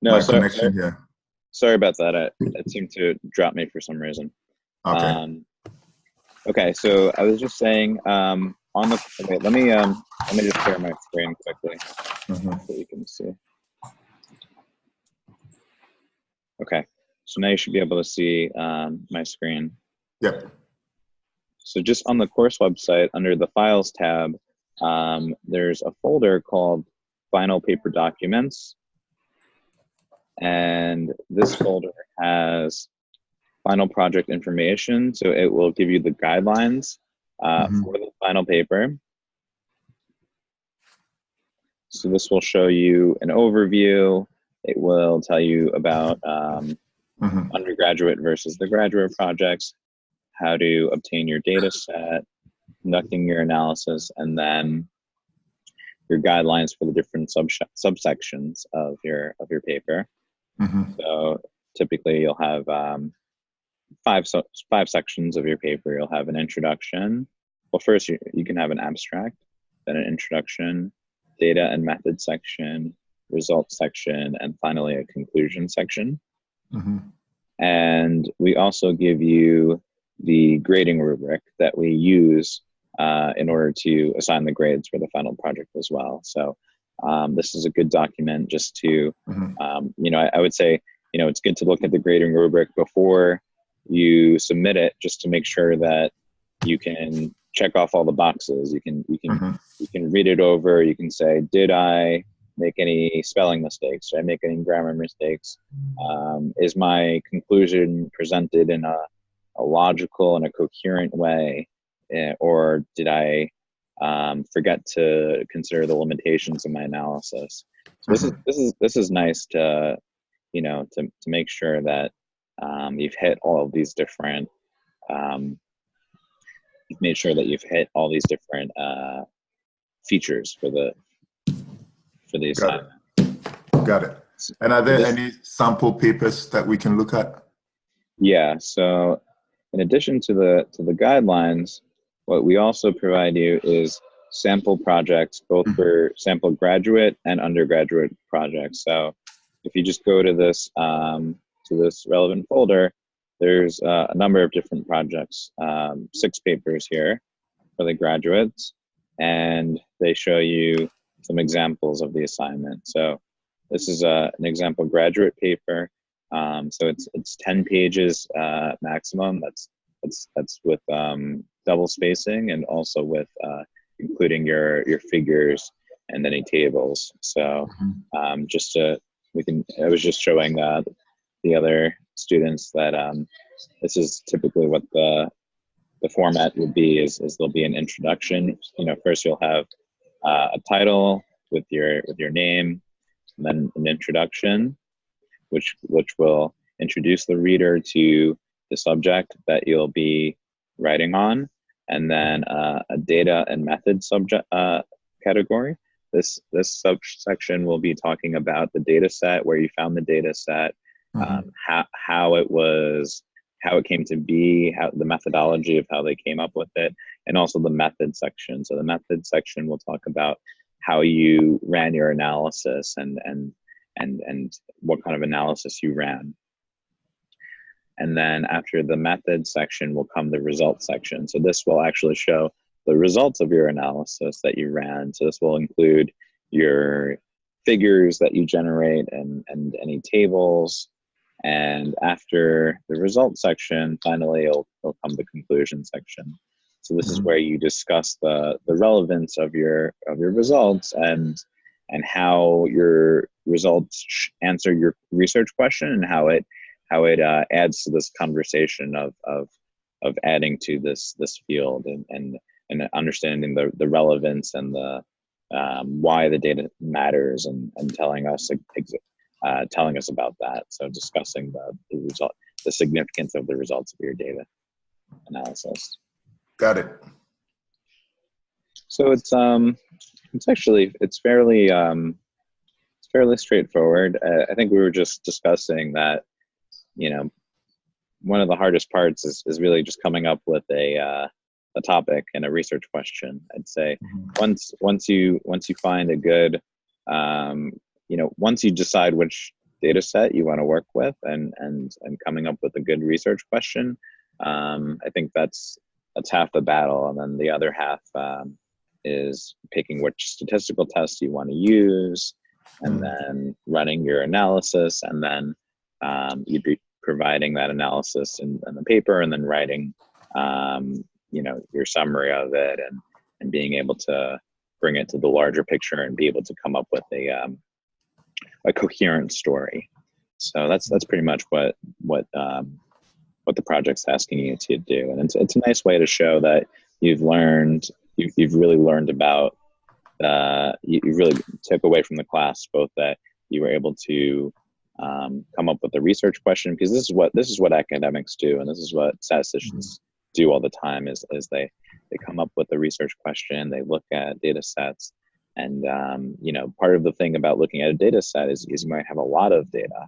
No, My sorry, connection here. sorry about that. It seemed to drop me for some reason. Okay. Um, okay, so I was just saying, on the okay, let me just share my screen quickly Hmm. so you can see. Okay, so now you should be able to see my screen. Yep. So just on the course website, under the Files tab, there's a folder called Final Paper Documents, and this folder has final project information. So it will give you the guidelines for Hmm. the final paper. So this will show you an overview. It will tell you about Hmm. undergraduate versus the graduate projects, how to obtain your data set, conducting your analysis, and then your guidelines for the different subsections of your paper. Hmm. So typically you'll have five sections of your paper. You'll have an introduction. Well, first you can have an abstract, then an introduction, data and method section, results section, and finally a conclusion section. Hmm. And we also give you the grading rubric that we use in order to assign the grades for the final project as well. So this is a good document just to, Hmm. I would say, it's good to look at the grading rubric before you submit it, just to make sure that you can check off all the boxes. Hmm. You can read it over. You can say, did I make any spelling mistakes? Did I make any grammar mistakes? Is my conclusion presented in a logical and a coherent way, or did I forget to consider the limitations of my analysis? So Hmm. this is nice to to make sure that you've hit all of these different um, you've made sure that you've hit all these different features for the Got it. assignment. Got it. And are So there this any sample papers that we can look at? Yeah, so in addition to the guidelines, what we also provide you is sample projects, both Hmm. for sample graduate and undergraduate projects. So if you just go to this relevant folder, there's a number of different projects, 6 papers here for the graduates, and they show you some examples of the assignment. So this is an example graduate paper. So it's 10 pages maximum. That's with double spacing, and also with including your figures and any tables. So Hmm. just to we can I was just showing the other students that this is typically what the format would be is there'll be an introduction. First you'll have a title with your name, and then an introduction, which will introduce the reader to the subject that you'll be writing on, and then a data and method subject category. This subsection will be talking about the data set, where you found the data set, Hmm. how it was, how it came to be, how the methodology of how they came up with it, and also the method section. So the method section will talk about how you ran your analysis, and what kind of analysis you ran. And then after the method section will come the results section. So this will actually show the results of your analysis that you ran. So this will include your figures that you generate, and any tables. And after the results section, finally it'll come the conclusion section. So this is where Hmm. you discuss the relevance of your results, and how your results answer your research question, and how it adds to this conversation of adding to this field, and understanding the relevance, and the why the data matters, and telling us about that. So discussing the result, the significance of the results of your data analysis. Got it. So it's actually it's fairly straightforward. I think we were just discussing that, you know one of the hardest parts is really just coming up with a topic and a research question. I'd say Hmm. once you find a good, once you decide which data set you want to work with and coming up with a good research question. I think that's half the battle. And then the other half is picking which statistical tests you want to use, and then running your analysis, and then you'd be providing that analysis in the paper, and then writing your summary of it, and being able to bring it to the larger picture and be able to come up with a coherent story. So that's pretty much what the project's asking you to do, and it's a nice way to show that you've really learned about. You really took away from the class both that you were able to come up with a research question, because this is what academics do, and this is what statisticians do all the time. Is they come up with a research question, they look at data sets, and part of the thing about looking at a data set is you might have a lot of data,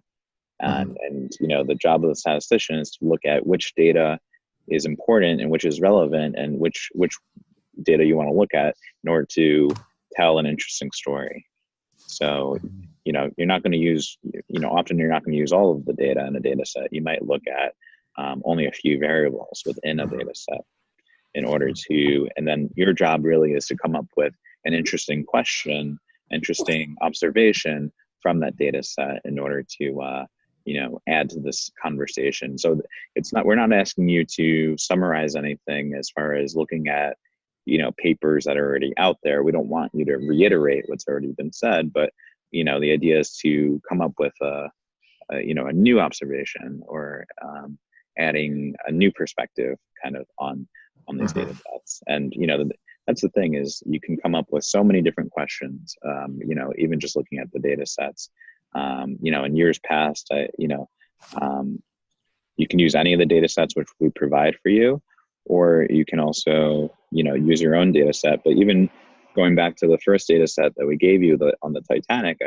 and the job of the statistician is to look at which data is important and which is relevant, and which data you want to look at in order to tell an interesting story. So you're not going to use, often you're not going to use all of the data in a data set. You might look at only a few variables within a data set in order to, and then your job really is to come up with an interesting question, interesting observation from that data set in order to, add to this conversation. So we're not asking you to summarize anything as far as looking at, papers that are already out there. We don't want you to reiterate what's already been said, but, the idea is to come up with a new observation, or adding a new perspective kind of on these data sets. And, that's the thing, is you can come up with so many different questions, even just looking at the data sets. In years past, you can use any of the data sets which we provide for you, or you can also, use your own data set. But even going back to the first data set that we gave you on the Titanic,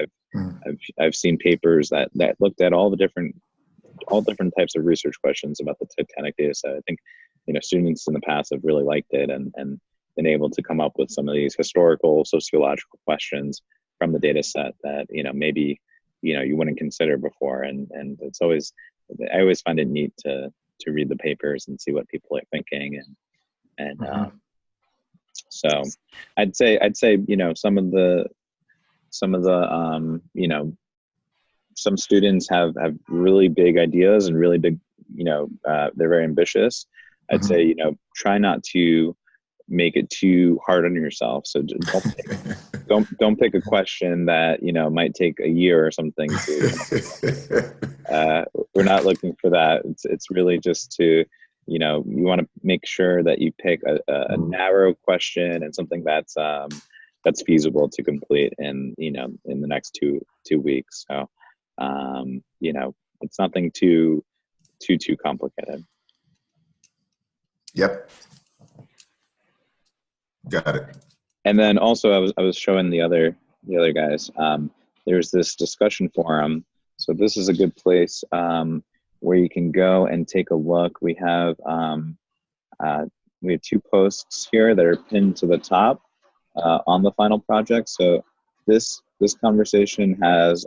I've seen papers that looked at all different types of research questions about the Titanic data set. I think, students in the past have really liked it and been able to come up with some of these historical, sociological questions from the data set that, maybe, you wouldn't consider before. And I always find it neat to read the papers and see what people are thinking. So I'd say, some students have really big ideas and really big, they're very ambitious. I'd say, try not to make it too hard on yourself. So don't pick a question that, might take a year or something we're not looking for that. It's really just to, you want to make sure that you pick a narrow question and something that's feasible to complete in the next two weeks. So, it's nothing too complicated. Yep. Got it. And then also I was showing the other guys, there's this discussion forum. So this is a good place where you can go and take a look. We have 2 posts here that are pinned to the top on the final project. So this conversation has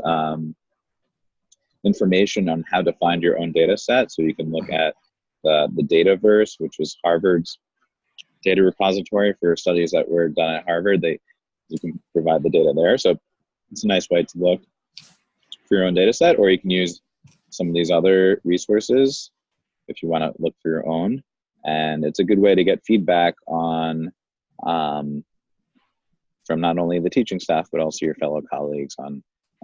information on how to find your own data set. So you can look at the Dataverse, which was Harvard's data repository for studies that were done at Harvard. You can provide the data there. So it's a nice way to look for your own data set, or you can use some of these other resources if you want to look for your own. And it's a good way to get feedback on from not only the teaching staff, but also your fellow colleagues on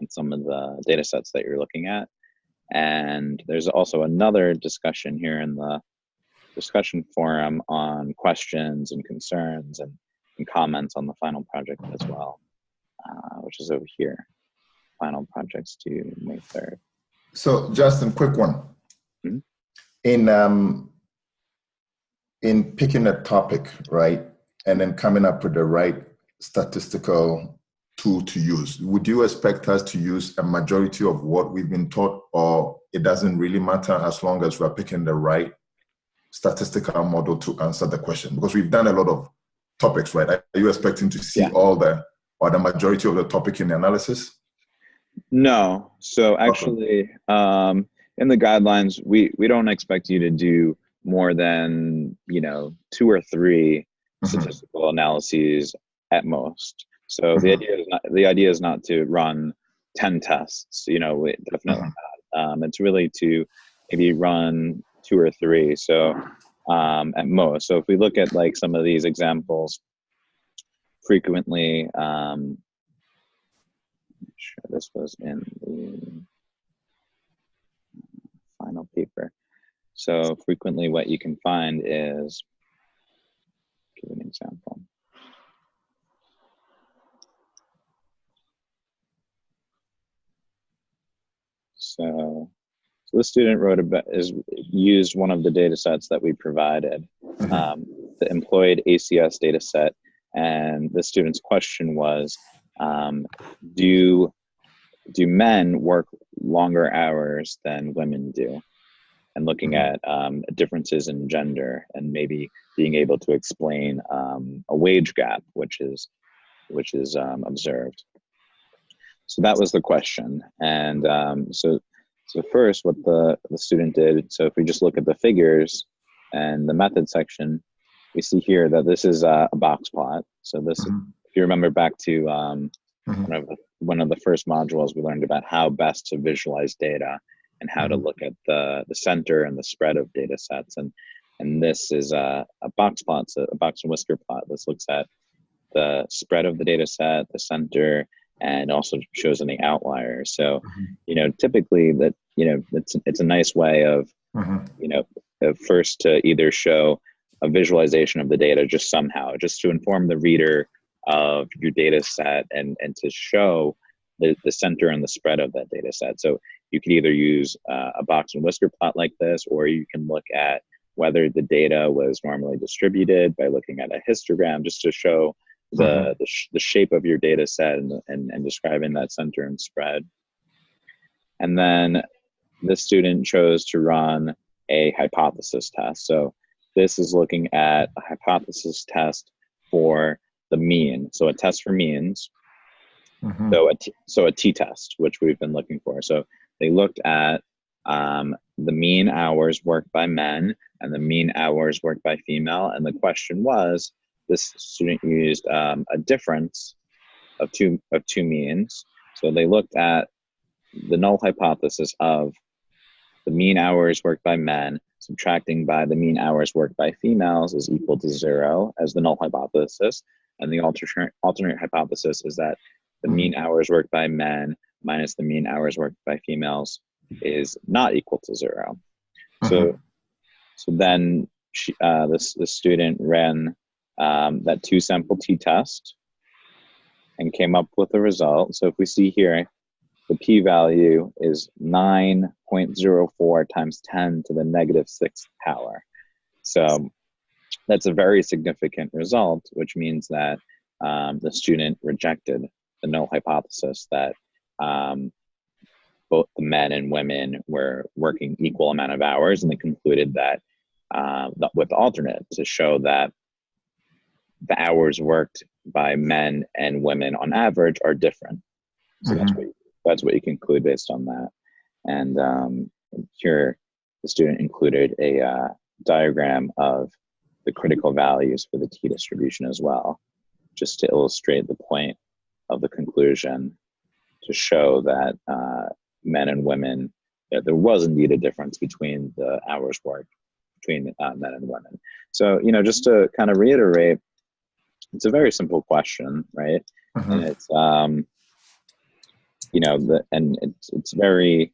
some of the data sets that you're looking at. And there's also another discussion here in the discussion forum on questions and concerns and comments on the final project as well, which is over here. Final projects due May 3rd. So Justin, quick one. In picking a topic, right, and then coming up with the right statistical tool to use, would you expect us to use a majority of what we've been taught, or it doesn't really matter as long as we're picking the right statistical model to answer the question? Because we've done a lot of topics, right? Are you expecting to see all the majority of the topic in the analysis? No. So Okay. actually, in the guidelines, we don't expect you to do more than, two or three Mhm. statistical analyses at most. So Mhm. the idea is not to run 10 tests, definitely Mhm. not. It's really to maybe run two or three. So at most. So if we look at like some of these examples, frequently, sure this was in the final paper. So frequently what you can find is, give an example. So the student used one of the data sets that we provided, Mhm. um, the employed ACS data set, and the student's question was, um, do men work longer hours than women do? And looking Mhm. at differences in gender and maybe being able to explain a wage gap, which is observed. So that was the question. And so first, what the student did. So if we just look at the figures and the method section, we see here that this is a box plot. So this, Mhm. if you remember back to Mhm. one of the first modules, we learned about how best to visualize data and how to Mhm. look at the center and the spread of data sets. And this is a box plot, so a box and whisker plot. This looks at the spread of the data set, the center, and also shows any outliers. So, Mhm. typically it's a nice way of, Mhm. you know, first to either show a visualization of the data just somehow, just to inform the reader of your data set and to show the center and the spread of that data set. So you could either use a box and whisker plot like this, or you can look at whether the data was normally distributed by looking at a histogram just to show Mhm. the shape of your data set and describing that center and spread. And then the student chose to run a hypothesis test. So this is looking at a hypothesis test for the mean. So a test for means. Mhm. So a t-test, which we've been looking for. So they looked at the mean hours worked by men and the mean hours worked by female. And the question was, this student used a difference of two means. So they looked at the null hypothesis of the mean hours worked by men subtracting by the mean hours worked by females is equal to 0 as the null hypothesis. And the alternate hypothesis is that the mean Mhm. hours worked by men minus the mean hours worked by females is not equal to 0. So, Mhm. so then the student ran that two sample t-test and came up with a result. So if we see here, the p-value is 9.04 times 10 to the negative sixth power. So that's a very significant result, which means that the student rejected the null hypothesis that both the men and women were working equal amount of hours, and they concluded that with the alternate to show that the hours worked by men and women on average are different. So Mhm. that's what you conclude based on that. And here, the student included a diagram of the critical values for the t-distribution as well, just to illustrate the point of the conclusion, to show that men and women, that there was indeed a difference between the hours worked between men and women. So, just to kind of reiterate, it's a very simple question, right? And Mhm. it's very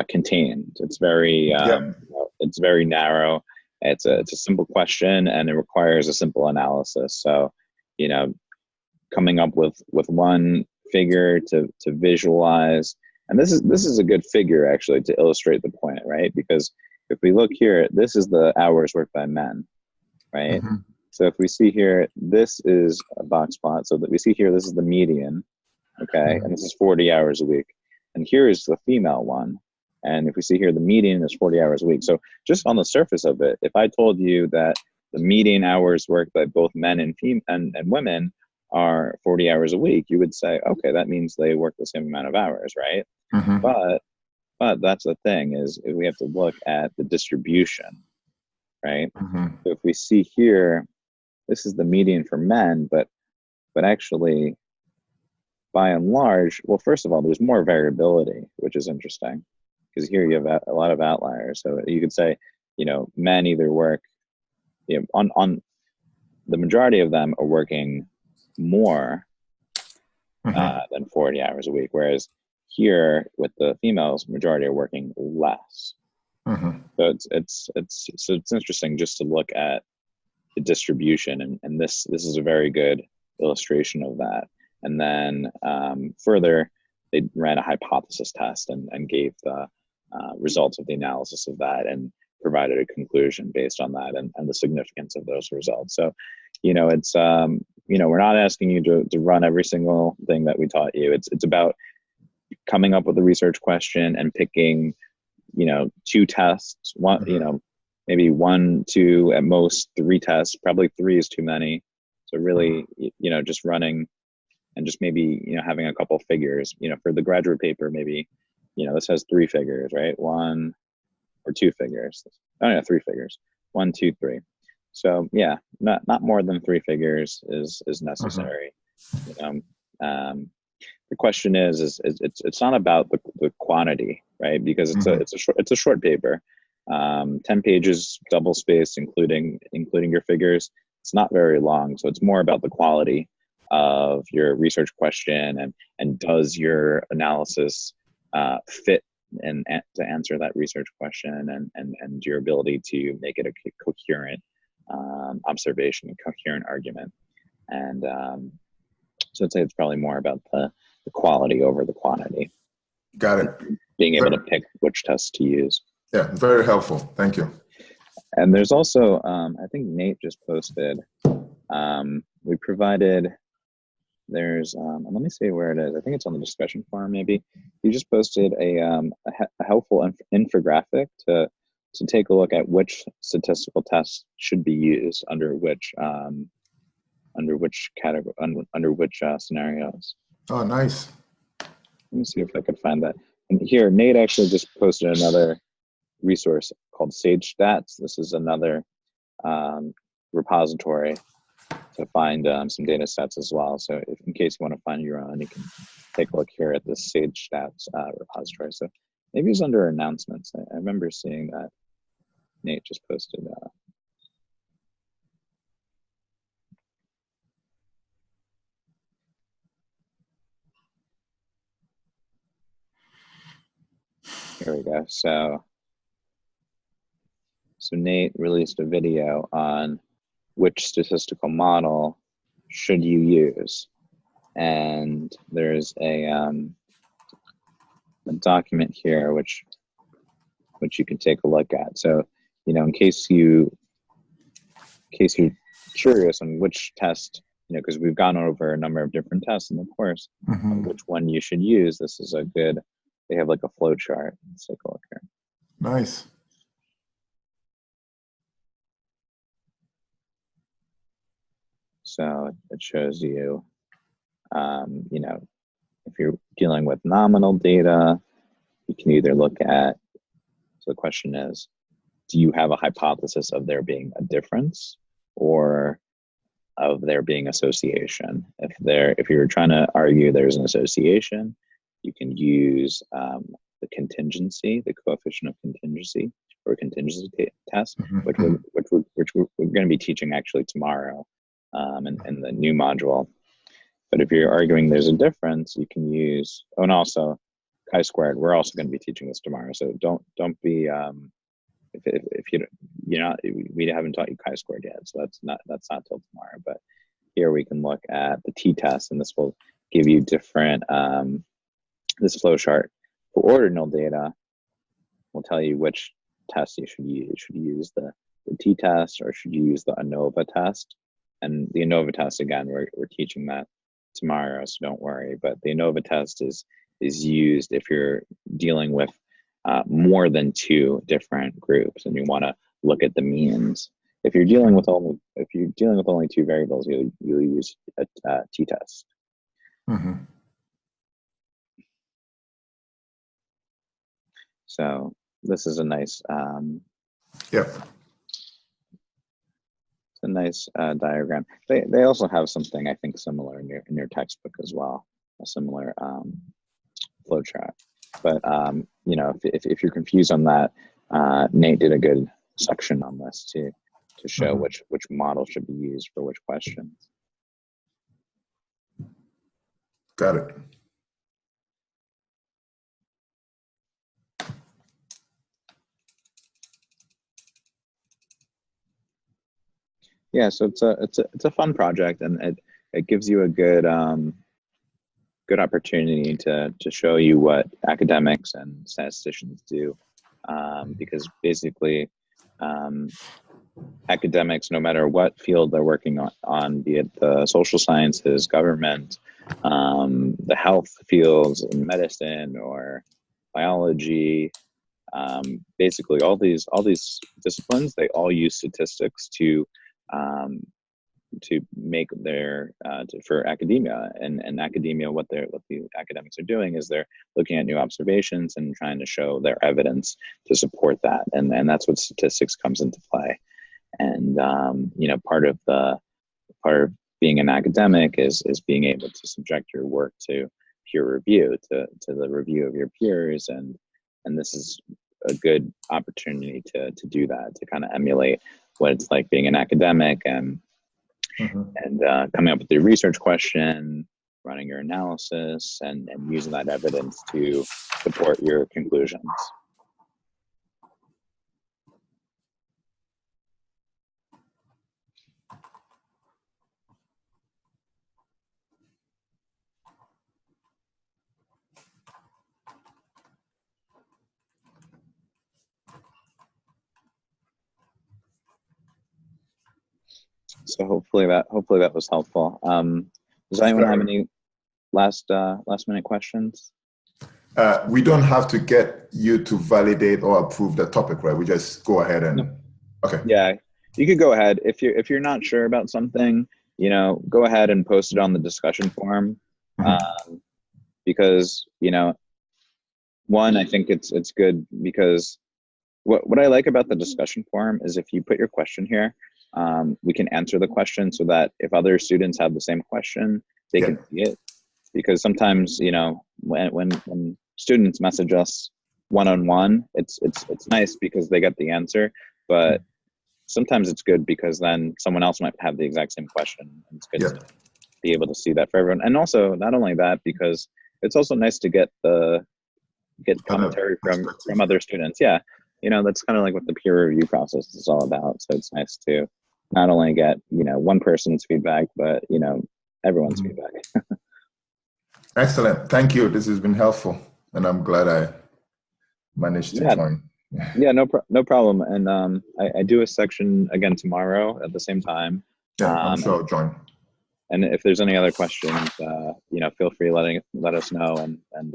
contained. It's very Yeah. it's very narrow. It's a simple question, and it requires a simple analysis. So, you know, coming up with one figure to visualize, and this is a good figure actually to illustrate the point, right? Because if we look here, this is the hours worked by men, right? Mhm. So if we see here, this is a box plot. So that we see here, this is the median, okay, and Mhm. this is 40 hours a week. And here is the female one. And if we see here, the median is 40 hours a week. So just on the surface of it, if I told you that the median hours worked by both men and women are 40 hours a week, you would say, okay, that means they work the same amount of hours, right? Mm-hmm. But that's the thing, is we have to look at the distribution, right? Mm-hmm. So if we see here, this is the median for men, but actually, by and large, well, first of all, there's more variability, which is interesting, because here you have a lot of outliers. So you could say, men either work, on the majority of them are working more than 40 hours a week, whereas here with the females, majority are working less. Mm-hmm. So it's interesting just to look at the distribution, and this is a very good illustration of that. And then further, they ran a hypothesis test and gave the results of the analysis of that, and provided a conclusion based on that, and the significance of those results. So, it's we're not asking you to run every single thing that we taught you. It's about coming up with a research question and picking, 2 tests, one, maybe 1, 2, at most 3 tests. Probably 3 is too many. So really, just running, and just maybe, having a couple figures, for the graduate paper, maybe, this has 3 figures, right? 1 or 2 figures. Oh yeah, 3 figures. 1, 2, 3. So yeah, not more than 3 figures is necessary. The question is it's not about the quantity, right? Because it's a short paper, 10 pages, double spaced, including your figures. It's not very long, so it's more about the quality of your research question, and does your analysis fit and to answer that research question, and your ability to make it a coherent observation, a coherent argument. And so I'd say it's probably more about the quality over the quantity. Got it. Being able to pick which tests to use. Yeah, very helpful. Thank you. And there's also, I think Nate just posted, we provided, there's, let me see where it is. I think it's on the discussion forum, maybe. You just posted a helpful infographic to take a look at which statistical tests should be used under which category, under which scenarios. Oh, nice. Let me see if I could find that. And here, Nate actually just posted another resource called Sage Stats. This is another repository to find some data sets as well. So in case you want to find your own, you can take a look here at the Sage Stats repository. So maybe it's under announcements. I remember seeing that Nate just posted. Here we go. So Nate released a video on which statistical model should you use, and there's a document here which you can take a look at. So in case you're curious on which test, because we've gone over a number of different tests in the course, which one you should use, this is a good. They have like a flow chart. Let's take a look here. Nice. So it shows you, if you're dealing with nominal data, you can either look at, so the question is, do you have a hypothesis of there being a difference or of there being association? If you're trying to argue there's an association, you can use the contingency, the coefficient of contingency, or contingency test, which we're going to be teaching actually tomorrow in the new module. But if you're arguing there's a difference, you can use, and also chi-squared. We're also going to be teaching this tomorrow, so don't be if we haven't taught you chi-squared yet, so that's not till tomorrow. But here we can look at the t-test, and this will give you different. This flow chart for ordinal data will tell you which test you should use. Should you use the t-test, or should you use the ANOVA test? And the ANOVA test, again, we're teaching that tomorrow, so don't worry. But the ANOVA test is used if you're dealing with more than 2 different groups and you want to look at the means. if you're dealing with only two variables, you'll use a t-test. Mm-hmm. So this is a nice Yep. it's a nice diagram. They also have something I think similar in your textbook as well, a similar flow chart. But you know, if you're confused on that, Nate did a good section on this to show which model should be used for which questions. Got it. Yeah, so it's a fun project, and it gives you a good good opportunity to show you what academics and statisticians do, because basically academics, no matter what field they're working on, be it the social sciences, government, the health fields in medicine or biology, basically all these disciplines, they all use statistics to make their for academia, and academia, what the academics are doing is they're looking at new observations and trying to show their evidence to support that, and that's what statistics comes into play. And you know, part of being an academic is being able to subject your work to peer review, to the review of your peers, and this is a good opportunity to do that, to kind of emulate what it's like being an academic, and coming up with your research question, running your analysis, and using that evidence to support your conclusions. So hopefully that was helpful. Does anyone have any last minute questions? We don't have to get you to validate or approve the topic, right? We just go ahead and okay. Yeah, you could go ahead if you're not sure about something. You know, go ahead and post it on the discussion forum, because you know, one, I think it's good because what I like about the discussion forum is if you put your question here, we can answer the question so that if other students have the same question, they can see it. Because sometimes, you know, when students message us one-on-one, it's nice because they get the answer, but sometimes it's good because then someone else might have the exact same question. And it's good to be able to see that for everyone. And also, not only that, because it's also nice to get commentary from other students. Yeah, you know, that's kind of like what the peer review process is all about. So it's nice to not only get, you know, one person's feedback, but, you know, everyone's feedback. Excellent. Thank you. This has been helpful, and I'm glad I managed to join. Yeah, no problem. And I do a section again tomorrow at the same time. Yeah, I'm sure I'll join. And if there's any other questions, you know, feel free let us know, and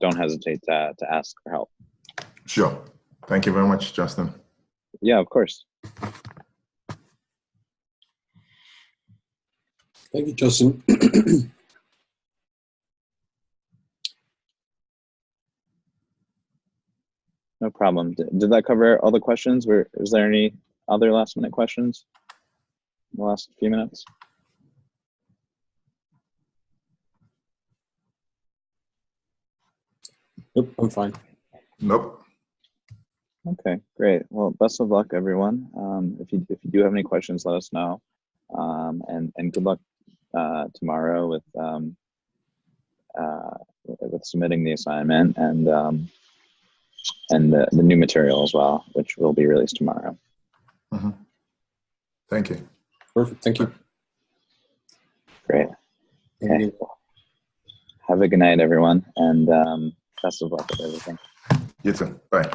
don't hesitate to ask for help. Sure. Thank you very much, Justin. Yeah, of course. Thank you, Justin. No problem. Did that cover all the questions? Was there any other last minute questions in the last few minutes? Nope, I'm fine. Nope. Okay, great. Well, best of luck, everyone. If you do have any questions, let us know. And good luck tomorrow with submitting the assignment and the new material as well, which will be released tomorrow. Thank you. Perfect. Thank you. Great. Okay. Have a good night, everyone, and best of luck with everything. You too. Bye.